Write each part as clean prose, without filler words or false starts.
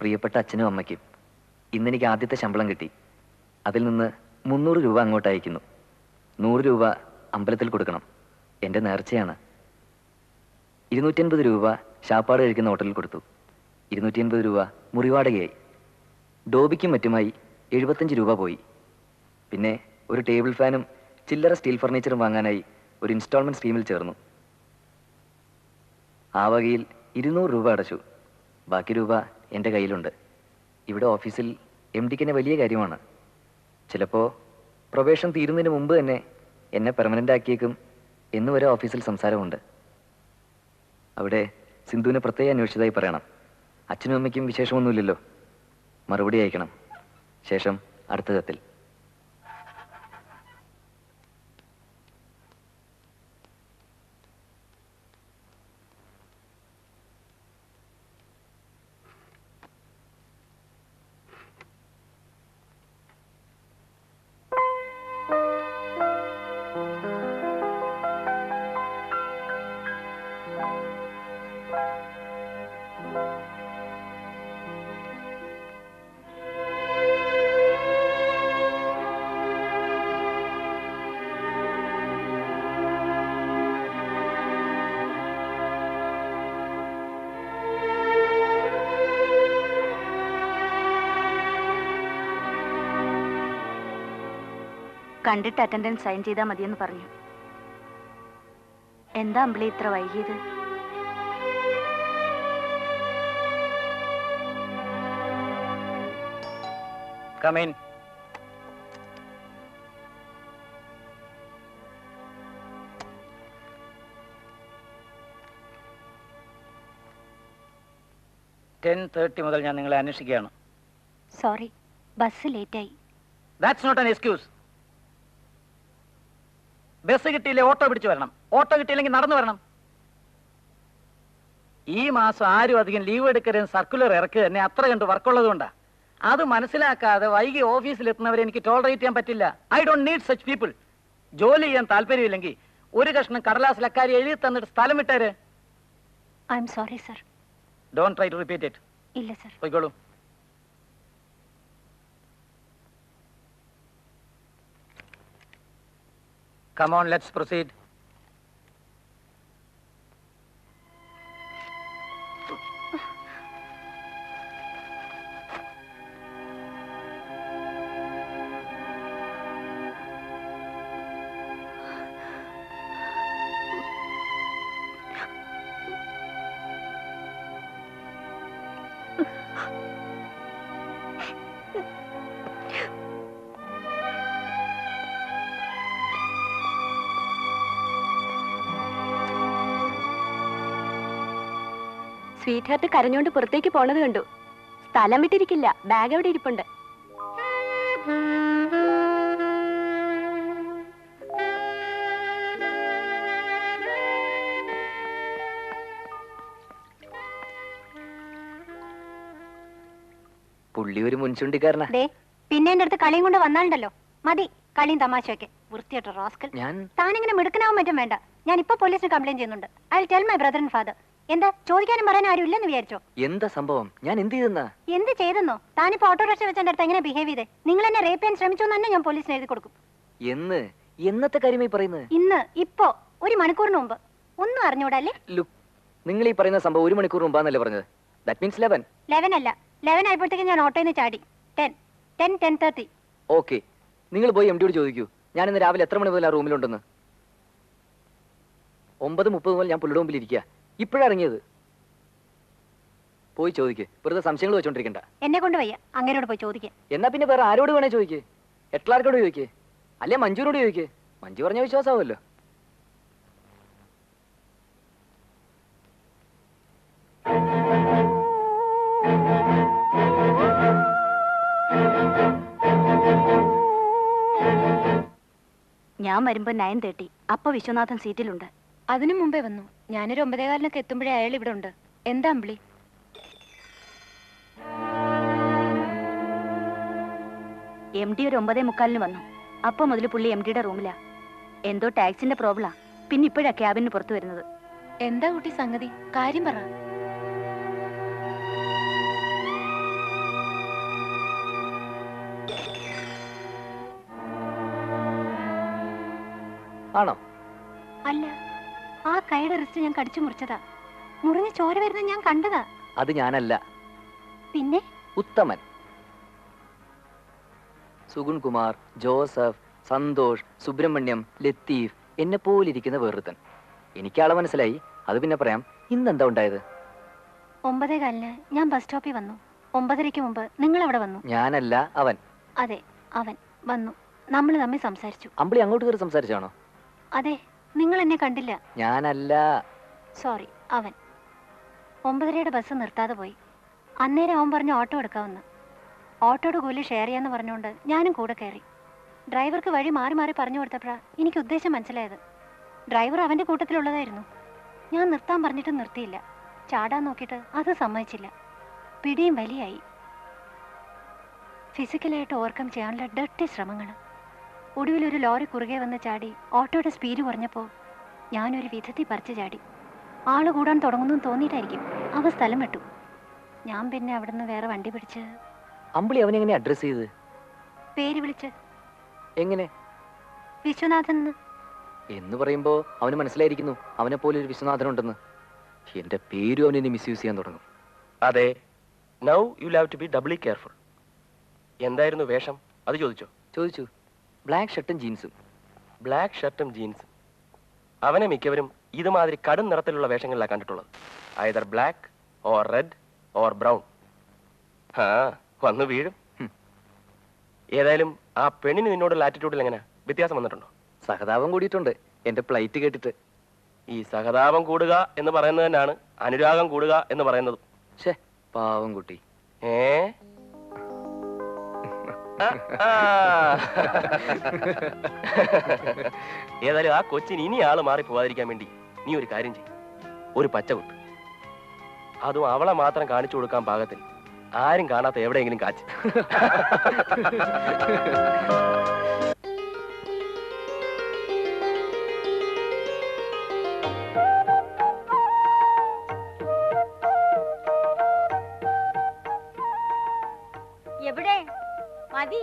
പ്രിയപ്പെട്ട അച്ഛനും അമ്മയ്ക്കും ഇന്നെനിക്ക് ആദ്യത്തെ ശമ്പളം കിട്ടി. അതിൽ നിന്ന് 300 രൂപ അങ്ങോട്ട് അയക്കുന്നു. 100 രൂപ അമ്പലത്തിൽ കൊടുക്കണം, എൻ്റെ നേർച്ചയാണ്. 250 രൂപ ശാപ്പാട് കഴിക്കുന്ന ഹോട്ടലിൽ കൊടുത്തു. 280 രൂപ മുറിവാടകയായി. ഡോബിക്കും മറ്റുമായി 75 രൂപ പോയി. പിന്നെ ഒരു ടേബിൾ ഫാനും ചില്ലറ സ്റ്റീൽ ഫർണിച്ചറും വാങ്ങാനായി ഒരു ഇൻസ്റ്റാൾമെൻറ്റ് സ്കീമിൽ ചേർന്നു. ആ വകയിൽ 200 രൂപ അടച്ചു. ബാക്കി രൂപ എൻ്റെ കയ്യിലുണ്ട്. ഇവിടെ ഓഫീസിൽ MDക്ക് എന്നെ വലിയ കാര്യമാണ്. ചിലപ്പോൾ പ്രൊബേഷൻ തീരുന്നതിന് മുമ്പ് തന്നെ എന്നെ പെർമനൻ്റ് ആക്കിയേക്കും എന്ന് വരെ ഓഫീസിൽ സംസാരമുണ്ട്. അവിടെ സിന്ധുവിനെ പ്രത്യേകം അന്വേഷിച്ചതായി പറയണം. അച്ഛനും അമ്മയ്ക്കും വിശേഷമൊന്നുമില്ലല്ലോ. മറുപടി അയക്കണം. ശേഷം അടുത്ത കത്തിൽ. കണ്ടിട്ട് അറ്റൻഡൻസ് സൈൻ ചെയ്താൽ മതിയെന്ന് പറഞ്ഞു. എന്താ അമ്പിളി ഇത്ര വൈകിയത്? Come in. (10:30) മുതൽ ഞാൻ നിങ്ങളെ അന്വേഷിക്കുകയാണ്. സോറി, ബസ് ലേറ്റായി. That's not an excuse. Bus കിട്ടിയില്ലേ ഓട്ടോ പിടിച്ചു വരണം. ഓട്ടോ കിട്ടിയില്ലെങ്കിൽ നടന്നു വരണം. ഈ മാസം ആരും അധികം ലീവ് എടുക്കരുത് സർക്കുലർ ഇറക്കുക തന്നെ അത്ര കണ്ട് വർക്കുള്ളത് കൊണ്ടാണ്. അത് മനസ്സിലാക്കാതെ വൈകി ഓഫീസിലെത്തുന്നവരെ എനിക്ക് ടോളറേറ്റ് ചെയ്യാൻ പറ്റില്ല. I don't need such people. ജോലി ചെയ്യാൻ താല്പര്യമില്ലെങ്കിൽ ഒരു കഷ്ണം കടലാസിൽ അക്കാര്യം എഴുതി തന്നിട്ട് സ്ഥലം വിട്ടേര്. I'm sorry sir. Don't try to repeat it. ഇല്ല സർ. പോയിക്കോളൂ. Come on, let's proceed. Sweetheart കരഞ്ഞോണ്ട് പുറത്തേക്ക് പോണത് കണ്ടു. സ്ഥലം വിട്ടിരിക്കില്ല, ബാഗ് അവിടെ ഇരിപ്പുണ്ട്. പുള്ളി ഒരു മുൻചുണ്ടിക്കാരനാ. പിന്നെ എന്റെ അടുത്ത് കളിയും കൊണ്ട് വന്നാലുണ്ടല്ലോ. മതി കളിയും തമാശയൊക്കെ. വൃത്തിയായിട്ടോ റാസ്കൽ. താനിങ്ങനെ മിടുക്കനാവും മറ്റും വേണ്ട. ഞാൻ ഇപ്പൊ പോലീസിന് കംപ്ലൈന്റ് ചെയ്യുന്നുണ്ട്. I will tell my brother and father. എന്താ ചോദിക്കാനും പറയാൻ ആരും ഇല്ലെന്ന് വിചാരിച്ചോ? എന്താ സംഭവം? ഞാൻ എന്ത് ചെയ്തെന്നാ? എന്ത് ചെയ്തെന്നോ? താനിപ്പോ ഓട്ടോറിക്ഷ വെച്ച് എന്റെ അടുത്ത് എങ്ങനെ ബിഹേവ് ചെയ്തേ? നിങ്ങൾ എന്നെ റേപ്പ് ചെയ്യാൻ ശ്രമിച്ചു തന്നെ ഞാൻ പോലീസിന് എഴുതി കൊടുക്കും. എന്നത്തെ കാര്യമായി പറയുന്നത്? ഇന്ന്, ഇപ്പോ, 1 മണിക്കൂറിന് മുമ്പ്. ഒന്നും അറിഞ്ഞൂടല്ലേ? നിങ്ങൾ ഈ പറയുന്ന സംഭവം 1 മണിക്കൂർ മുമ്പാന്നല്ലേ പറഞ്ഞത്? That means 11. 11 അല്ല, 11 ആയപ്പോഴത്തേക്കും ഞാൻ ഓട്ടോയിൽ നിന്ന് ചാടി. 10:30. ഓക്കെ, നിങ്ങൾ പോയി MDയോട് ചോദിക്കൂ ഞാൻ ഇന്ന് രാവിലെ എത്ര മണി മുതൽ ആ റൂമിലുണ്ടെന്ന്. 9:30 മുതൽ ഞാൻ പുള്ളിയുടെ മുമ്പിൽ ഇരിക്കുക. ഇപ്പോഴറിഞ്ഞത്. പോയി ചോദിക്ക്. വെറുതെ സംശയങ്ങൾ വെച്ചോണ്ടിരിക്കണ്ട. എന്നെ കൊണ്ട് വയ്യ അങ്ങനോട് പോയി ചോദിക്കാൻ. എന്നാ പിന്നെ വേറെ ആരോട് വേണേ ചോദിക്ക്. എട്ലാർക്കോട് ചോദിക്ക്, അല്ലെ മഞ്ജുവിനോട് ചോദിക്ക്. മഞ്ജു പറഞ്ഞ വിശ്വാസമാവുമല്ലോ. ഞാൻ വരുമ്പോ 9:30. അപ്പൊ വിശ്വനാഥൻ സീറ്റിലുണ്ട്. അതിനു മുമ്പേ വന്നു. ഞാനൊരു 9:15 എത്തുമ്പോഴേ അയാൾ ഇവിടെ ഉണ്ട്. എന്താ അമ്പിളി? MD ഒരു 9:45 വന്നു. അപ്പൊ മുതൽ പുള്ളി MDയുടെ റൂമിലാ. എന്തോ ടാക്സിന്റെ പ്രോബ്ലാ. പിന്നെ ഇപ്പോഴാ ക്യാബിന് പുറത്തു വരുന്നത്. എന്താ കുട്ടി സംഗതി? കാര്യം പറ. ആണോ? അല്ല, ആ കൈയുടെ റിസ്റ്റ് ഞാൻ കടിച്ചു മുറിച്ചതാ. മുറിഞ്ഞ് ചോര വരുന്നത് ഞാൻ കണ്ടതാ. അത് ഞാനല്ല. പിന്നെ ഉത്തമൻ, സുഗുൺ കുമാർ, ജോസഫ്, സന്തോഷ്, സുബ്രഹ്മണ്യം, ലത്തീഫ്, എന്നെ പോലിരിക്കുന്ന വേറൊരുത്തൻ. എനിക്കാളെ മനസ്സിലായി. അത് പിന്നെ പറയാം. ഇന്നെന്താ ഉണ്ടായത്? 9:15 ഞാൻ ബസ് സ്റ്റോപ്പിൽ വന്നു. 9:30 മുമ്പ് നിങ്ങൾ അവിടെ വന്നു. ഞാനല്ല, അവൻ. അതെ, അവൻ വന്നു. നമ്മൾ തമ്മിൽ സംസാരിച്ചു. അമ്പിളി അങ്ങോട്ട് കയറി സംസാരിച്ചാണോ? അതെ, നിങ്ങൾ എന്നെ കണ്ടില്ല. ഞാനല്ല. സോറി, അവൻ. 9:30 ബസ് നിർത്താതെ പോയി. അന്നേരം അവൻ പറഞ്ഞു ഓട്ടോ എടുക്കാമെന്ന്. ഓട്ടോയുടെ കൂലി ഷെയർ ചെയ്യാന്ന് പറഞ്ഞുകൊണ്ട് ഞാനും കൂടെ കയറി. ഡ്രൈവർക്ക് വഴി മാറി മാറി പറഞ്ഞു കൊടുത്തപ്പോഴാണ് എനിക്ക് ഉദ്ദേശം മനസ്സിലായത്. ഡ്രൈവർ അവൻ്റെ കൂട്ടത്തിലുള്ളതായിരുന്നു. ഞാൻ നിർത്താൻ പറഞ്ഞിട്ട് നിർത്തിയില്ല. ചാടാൻ നോക്കിയിട്ട് അത് സമ്മതിച്ചില്ല. പിടിയും വലിയായി. ഫിസിക്കലായിട്ട് ഓവർകം ചെയ്യാനുള്ള ഡർട്ടി ശ്രമങ്ങൾ. ഒടുവിൽ ഒരു ലോറി കുറുകെ വന്ന് ചാടി ഓട്ടോയുടെ സ്പീഡ് കുറഞ്ഞപ്പോൾ ഞാനൊരു വിധത്തിൽ പറിച്ചു ചാടി. ആള് കൂടാൻ തുടങ്ങുന്നു തോന്നിയിട്ടായിരിക്കും അവ സ്ഥലം വിട്ടു. ഞാൻ പിന്നെ അവിടുന്ന് വേറെ വണ്ടി പിടിച്ച്. അമ്പിളി അവനെങ്ങനെ അഡ്രസ് ചെയ്ത്? പേര് വിളിച്ച്. എങ്ങനെ? വിശ്വനാഥൻ എന്ന് പറയുമ്പോ അവന് മനസ്സിലായിരിക്കുന്നു അവനെ പോലെ ഒരു വിശ്വനാഥനുണ്ടെന്ന്. എന്റെ പേരും അവനെ മിസ്യൂസ് ചെയ്യാൻ തുടങ്ങും. അതെ. Now you have to be doubly careful. എന്തായിരുന്നു വേഷം? അത് ചോദിച്ചോ? ചോദിച്ചു. ബ്ലാക്ക് ഷർട്ടും ജീൻസും. ബ്ലാക്ക് ഷർട്ടും ജീൻസും. അവനെ മിക്കവരും ഇതുമാതിരി കടും നിറത്തിലുള്ള വേഷങ്ങളിലാണ് കണ്ടിട്ടുള്ളത്. Either black or red or brown. ആ, വന്നു വീഴും. ഏതായാലും ആ പെണ്ണിന് നിന്നോടുള്ള ആറ്റിറ്റ്യൂഡിൽ എങ്ങനെ വ്യത്യാസം വന്നിട്ടുണ്ടോ? സഹതാപം കൂടിയിട്ടുണ്ട് എന്റെ പ്ലൈറ്റ് കേട്ടിട്ട്. ഈ സഹതാപം കൂടുക എന്ന് പറയുന്നത് തന്നെയാണ് അനുരാഗം കൂടുക എന്ന് പറയുന്നത്. ഷേ, പാവം കുട്ടി. ഏ ഏതായാലും ആ കൊച്ചിന് ഇനി ആള് മാറി പോവാതിരിക്കാൻ വേണ്ടി നീ ഒരു കാര്യം ചെയ്യും. ഒരു പച്ച കുത്ത്. അതും അവളെ മാത്രം കാണിച്ചു കൊടുക്കാൻ പാകത്തിൽ ആരും കാണാത്ത എവിടെയെങ്കിലും കാച്ച്. എവിടെ മതി?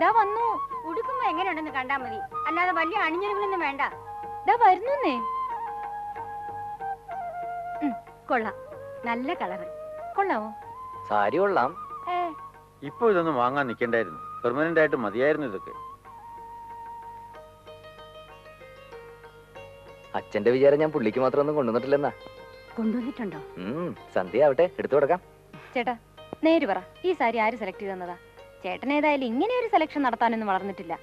ദാ വന്നു. ഉടുക്കുമ്പോ എങ്ങനെയുണ്ടെന്ന് കണ്ടാ മതി, അല്ലാതെ വലിയ അണിഞ്ഞൊരുങ്ങൊന്നും വേണ്ട. ദാ വരുന്നേ. കൊള്ളാം, നല്ല കളറ്. കൊള്ളാവോ? സാരി കൊള്ളാം. ഇപ്പൊ ഇതൊന്നും വാങ്ങാൻ നിൽക്കണ്ടായിരുന്നു. പെർമനന്റ് ആയിട്ട് മതിയായിരുന്നു ഇതൊക്കെ. അച്ഛന്റെ വിചാരം ഞാൻ പുള്ളിക്ക് മാത്രം ഒന്നും കൊണ്ടുവന്നിട്ടില്ലെന്നാ. കൊണ്ടുവന്നിട്ടുണ്ടോ? സന്ധ്യ ആവട്ടെ, എടുത്തു കൊടുക്കാം. ചേട്ടാ നേര് പറ, ഈ സാരി ആര് സെലക്ട് ചെയ്തെന്നതാ? ചേട്ടൻ ഏതായാലും ഇങ്ങനെ ഒരു സെലക്ഷൻ നടത്താനൊന്നും വളർന്നിട്ടില്ല.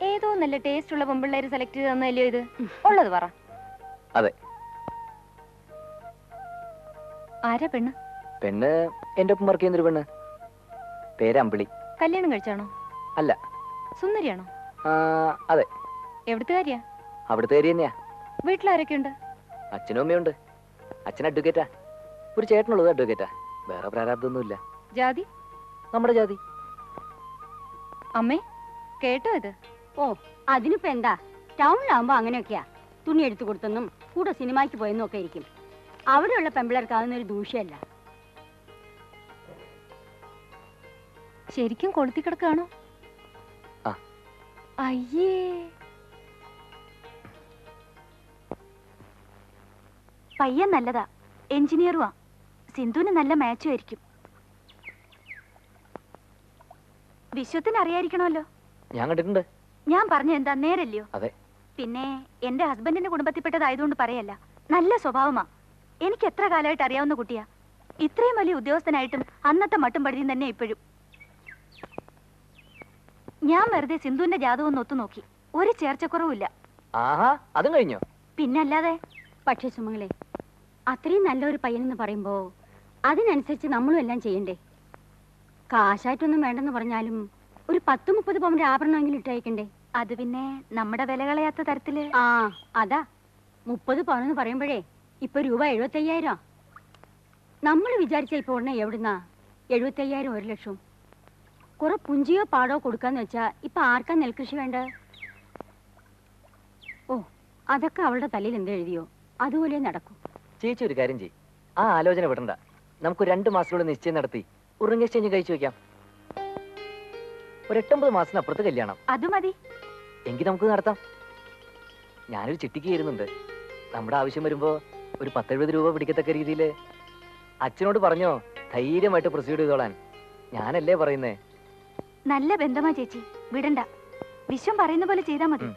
ഏതോ നല്ല ടേസ്റ്റ് ഉള്ള പെമ്പിള്ളേര് സെലക്ട് ചെയ്ത് തന്നല്ലയോ ഇത്? ഉള്ളത് പറ. അതെ. ആരാ പെണ്ണ്? പെണ്ണ് എന്റെ ഒപ്പം വർക്ക് ചെയ്യുന്നൊരു പെണ്ണ്. പേര് അമ്പിളി. കല്യാണം കഴിച്ചാണോ? അല്ല. സുന്ദരിയാണോ? അതെ. എവിടുത്തെ കാര്യ? അവിടുത്തെ കാര്യം തന്നെയാ. വീട്ടിലാരൊക്കെ ഉണ്ട്? അച്ഛനും അമ്മയുണ്ട്. അച്ഛൻ അഡ്വക്കേറ്റാ. ഒരു ചേട്ടനുള്ളത് അഡ്വക്കേറ്റാ. വേറെ പ്രാരാബ്ദമൊന്നുമില്ല. ജാതി? നമ്മുടെ ജാതി. അമ്മേ കേട്ടോ ഇത്? ഓ, അതിനിപ്പോ എന്താ? ടൗണിലാവുമ്പോ അങ്ങനെയൊക്കെയാ. തുണി എടുത്തു കൊടുത്തെന്നും കൂടെ സിനിമയ്ക്ക് പോയെന്നും ഒക്കെ ഇരിക്കും. അവിടെയുള്ള പെമ്പിളർക്ക് അതൊന്നൊരു ദൂഷ്യമല്ല. ശരിക്കും കൊളുത്തി കിടക്കാണോ? ആ. അയ്യേ, പയ്യൻ നല്ലതാ, എഞ്ചിനീയറുവാ. സിന്ധുവിന് നല്ല മാച്ചും ആയിരിക്കും. വിശ്വത്തിന് അറിയായിരിക്കണമല്ലോ. ഞാൻ കണ്ടിട്ടുണ്ട്. ഞാൻ പറഞ്ഞ എന്താ നേരല്ലയോ? അതെ. പിന്നെ എന്റെ ഹസ്ബൻഡിന്റെ കുടുംബത്തിൽപ്പെട്ടതായതുകൊണ്ട് പറയല്ല. നല്ല സ്വഭാവമാ. എനിക്ക് എത്ര കാലമായിട്ട് അറിയാവുന്ന കുട്ടിയാ. ഇത്രയും വലിയ ഉദ്യോഗസ്ഥനായിട്ടും അന്നത്തെ മട്ടും പഴുതിയും തന്നെ ഇപ്പോഴും. ഞാൻ വെറുതെ സിന്ധുവിന്റെ ജാതകം ഒന്ന് ഒത്തു നോക്കി. ഒരു ചേർച്ചക്കുറവില്ല. ആഹാ, അതും കഴിഞ്ഞോ? പിന്നല്ലാതെ. പക്ഷേ സുമങ്ങളെ, അത്രയും നല്ലൊരു പയ്യനെന്ന് പറയുമ്പോ അതിനനുസരിച്ച് നമ്മളും എല്ലാം ചെയ്യണ്ടേ? കാശായിട്ടൊന്നും വേണ്ടെന്ന് പറഞ്ഞാലും ഒരു 10-30 പവന്റെ ആഭരണമെങ്കിലും ഇട്ടയക്കണ്ടേ? അത് പിന്നെ നമ്മുടെ വില കളയാത്ത തരത്തില്. ആ, അതാ 30 പവനെന്ന് പറയുമ്പോഴേ ഇപ്പൊ രൂപ 75,000. നമ്മൾ വിചാരിച്ച ഇപ്പൊ ഉടനെ എവിടുന്നാ 75,000 1 ലക്ഷം? കുറെ പുഞ്ചിയോ പാടോ കൊടുക്കാന്ന് വെച്ചാ ഇപ്പൊ ആർക്കാ നെൽകൃഷി വേണ്ട? ഓ, അതൊക്കെ അവളുടെ തലയിൽ എന്തെഴുതിയോ അതുപോലെ നടക്കും. ചേച്ചി ഒരു കാര്യം ചെയ്യും. ആ ആലോചന വിടണ്ട. നമുക്ക് 2 മാസത്തിലൂടെ നിശ്ചയം നടത്തി ഉറുങ്ങ എക്സ്ചേഞ്ച് കഴിച്ചു വെക്കാം. ഒരു 8-9 മാസത്തിനപ്പുറത്ത് കല്യാണം. അത് മതി. എങ്കിൽ നമുക്ക് നടത്താം. ഞാനൊരു ചിട്ടിക്ക് ചേരുന്നുണ്ട്. നമ്മുടെ ആവശ്യം വരുമ്പോ ഒരു 10-70 രൂപ പിടിക്കത്തക്ക രീതിയിൽ അച്ഛനോട് പറഞ്ഞോ ധൈര്യമായിട്ട് പ്രൊസീഡ് ചെയ്തോളാൻ. ഞാനല്ലേ പറയുന്നേ. നല്ല ബന്ധമാ ചേച്ചി, വിടണ്ട. വിശ്വം പറയുന്ന പോലെ ചെയ്താൽ മതി.